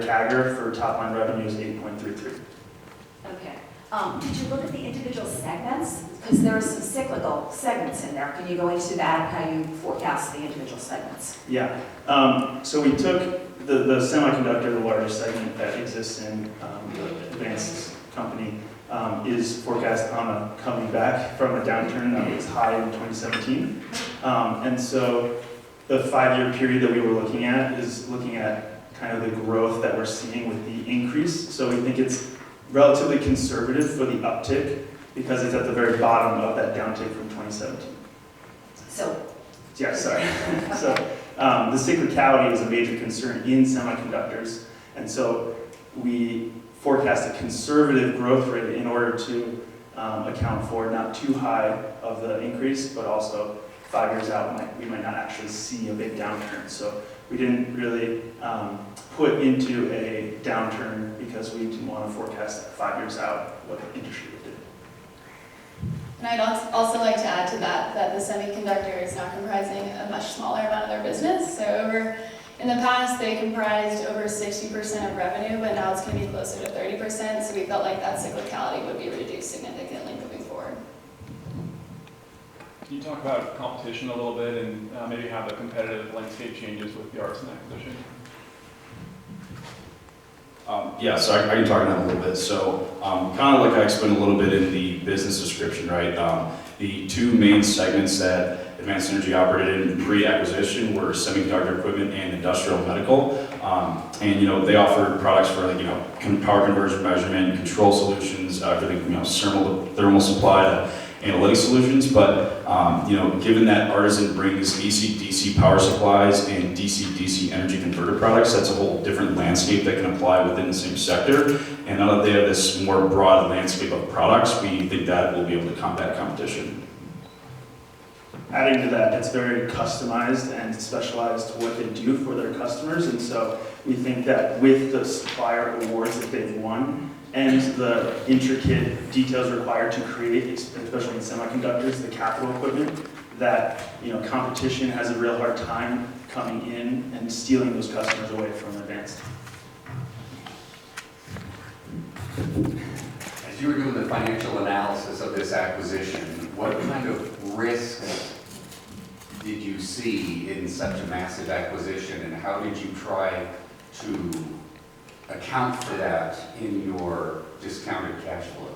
CAGR for top line revenue is 8.33. Okay. Did you look at the individual segments? Because there are some cyclical segments in there. Can you go into that, how you forecast the individual segments? Yeah. So we took the semiconductor, the largest segment that exists in the advanced company, is forecast on coming back from a downturn that was high in 2017. And so the 5-year period that we were looking at is looking at kind of the growth that we're seeing with the increase. So we think it's relatively conservative for the uptick because it's at the very bottom of that downtick from 2017. So, yeah, sorry. So the cyclicality is a major concern in semiconductors, and so we forecast a conservative growth rate in order to account for not too high of the increase, but also 5 years out we might not actually see a big downturn. So we didn't really put into a downturn because we didn't want to forecast 5 years out what the industry would do. And I'd also like to add to that the semiconductor is now comprising a much smaller amount of their business. So in the past, they comprised over 60% of revenue, but now it's going to be closer to 30%. So we felt like that cyclicality would be reduced significantly moving forward. Can you talk about competition a little bit and maybe how the competitive landscape changes with the Artisan acquisition? Yeah, so I can talk on that a little bit. So kind of like I explained a little bit in the business description, right? The two main segments that Advanced Energy operated in pre-acquisition were semiconductor equipment and industrial medical. And they offered products for power conversion measurement, control solutions, everything thermal supply to analytic solutions. But given that Artisan brings AC/DC power supplies and DC/DC energy converter products, that's a whole different landscape that can apply within the same sector. And now that they have this more broad landscape of products, we think that we'll be able to combat competition. Adding to that, it's very customized and specialized to what they do for their customers, and so we think that with the supplier awards that they've won and the intricate details required to create, especially in semiconductors, the capital equipment, that competition has a real hard time coming in and stealing those customers away from Advanced. As you were doing the financial analysis of this acquisition, what kind of risks did you see in such a massive acquisition, and how did you try to account for that in your discounted cash flows?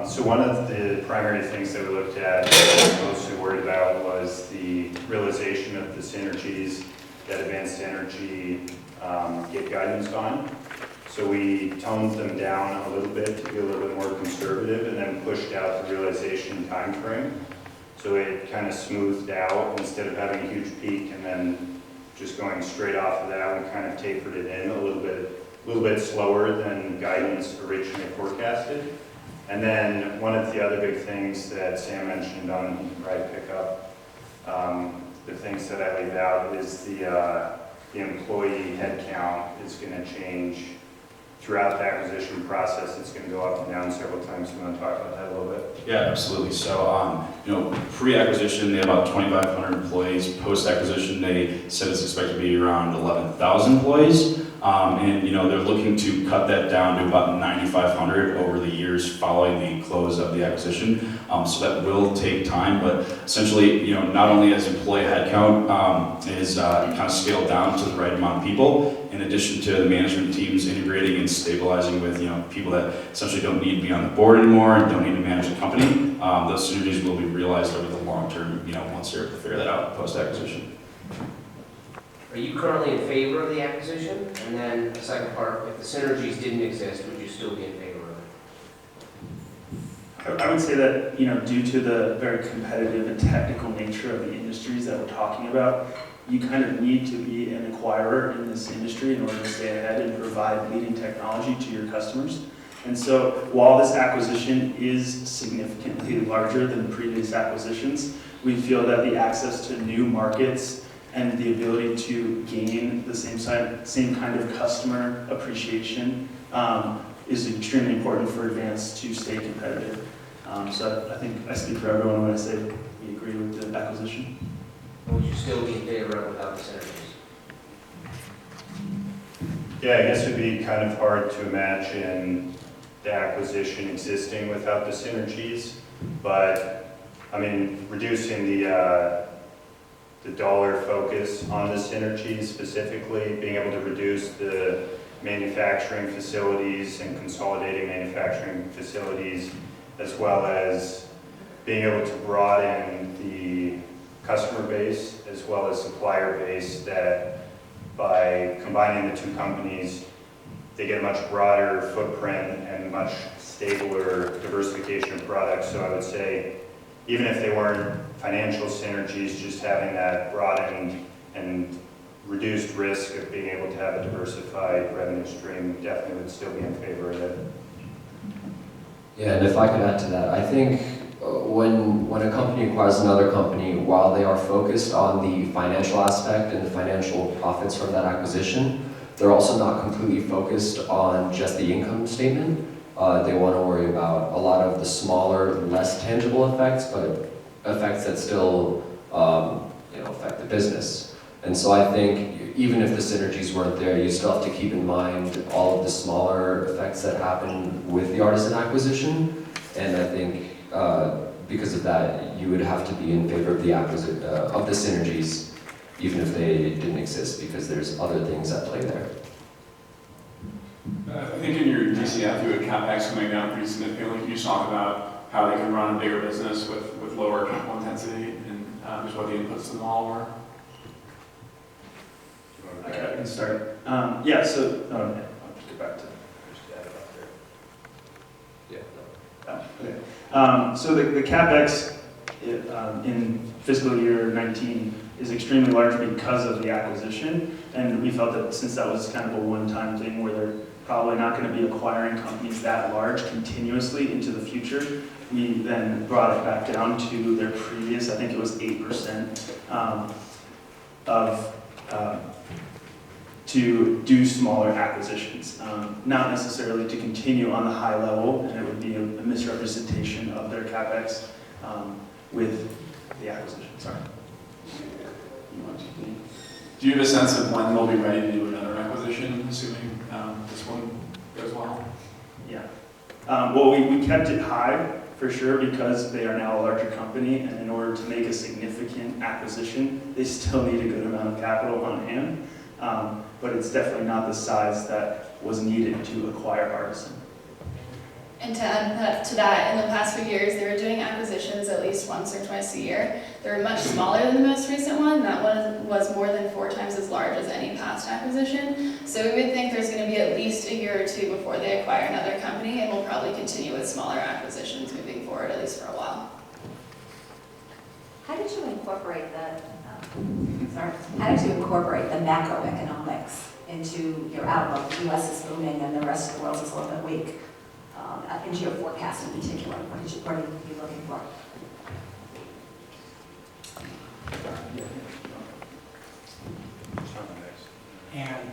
So one of the primary things that we looked at and mostly worried about was the realization of the synergies that Advanced Energy gave guidance on. So we toned them down a little bit to be a little bit more conservative and then pushed out the realization time frame. So it kind of smoothed out instead of having a huge peak and then just going straight off of that. We kind of tapered it in a little bit slower than guidance originally forecasted. And then one of the other big things that Sam mentioned on, you can probably pick up, the things that I laid out is the employee headcount is going to change throughout the acquisition process. It's going to go up and down several times. You want to talk about that a little bit? Yeah, absolutely. So, pre-acquisition, they had about 2,500 employees. Post-acquisition, they said it's expected to be around 11,000 employees. And they're looking to cut that down to about 9,500 over the years following the close of the acquisition. So that will take time, but essentially, not only as employee headcount is kind of scaled down to the right amount of people, in addition to the management teams integrating and stabilizing with people that essentially don't need to be on the board anymore and don't need to manage the company. Those synergies will be realized over the long term. Once they're able to figure that out post-acquisition. Are you currently in favor of the acquisition? And then the second part, if the synergies didn't exist, would you still be in favor of it? I would say that, due to the very competitive and technical nature of the industries that we're talking about, you kind of need to be an acquirer in this industry in order to stay ahead and provide leading technology to your customers. And so while this acquisition is significantly larger than previous acquisitions, we feel that the access to new markets and the ability to gain the same kind of customer appreciation is extremely important for Advanced to stay competitive. So I think I speak for everyone when I say we agree. agree with the acquisition. Would you still be in favor of without the synergies? Yeah, I guess it'd be kind of hard to imagine the acquisition existing without the synergies, but, I mean, reducing the dollar focus on the synergies specifically, being able to reduce the manufacturing facilities and consolidating manufacturing facilities, as well as being able to broaden the customer base as well as supplier base, that by combining the two companies, they get a much broader footprint and much stabler diversification of products. So I would say, even if they weren't financial synergies, just having that broadened and reduced risk of being able to have a diversified revenue stream, definitely would still be in favor of it. Yeah, and if I could add to that, I think when a company acquires another company, while they are focused on the financial aspect and the financial profits from that acquisition, they're also not completely focused on just the income statement. They want to worry about a lot of the smaller, less tangible effects, but effects that still affect the business. And so I think even if the synergies weren't there, you still have to keep in mind all of the smaller effects that happen with the artisan acquisition. And I think because of that, you would have to be in favor of the synergies, even if they didn't exist, because there's other things at play there. I think in your DCF, you had CapEx coming down pretty significantly. Can you just talk about how they can run a bigger business with lower capital intensity and just what the inputs to the model were? Okay, I can start. Yeah, so, I'll just get back to okay. So the CapEx in fiscal year 19 is extremely large because of the acquisition, and we felt that since that was kind of a one-time thing where they're probably not going to be acquiring companies that large continuously into the future, we then brought it back down to their previous, I think it was 8% to do smaller acquisitions, not necessarily to continue on the high level, and it would be a misrepresentation of their CapEx with the acquisition. Sorry. Do you have a sense of when they'll be ready to do another acquisition, assuming this one goes well? Yeah. Well, we kept it high for sure because they are now a larger company, and in order to make a significant acquisition, they still need a good amount of capital on hand. But it's definitely not the size that was needed to acquire Artisan. And to add to that, in the past few years, they were doing acquisitions at least once or twice a year. They were much smaller than the most recent one. That one was more than 4 times as large as any past acquisition. So we would think there's going to be at least a year or two before they acquire another company, and we'll probably continue with smaller acquisitions moving forward, at least for a while. How did you incorporate the macroeconomics into your outlook? The U.S. is booming and the rest of the world is a little bit weak. Into your forecast in particular, what are you looking for? And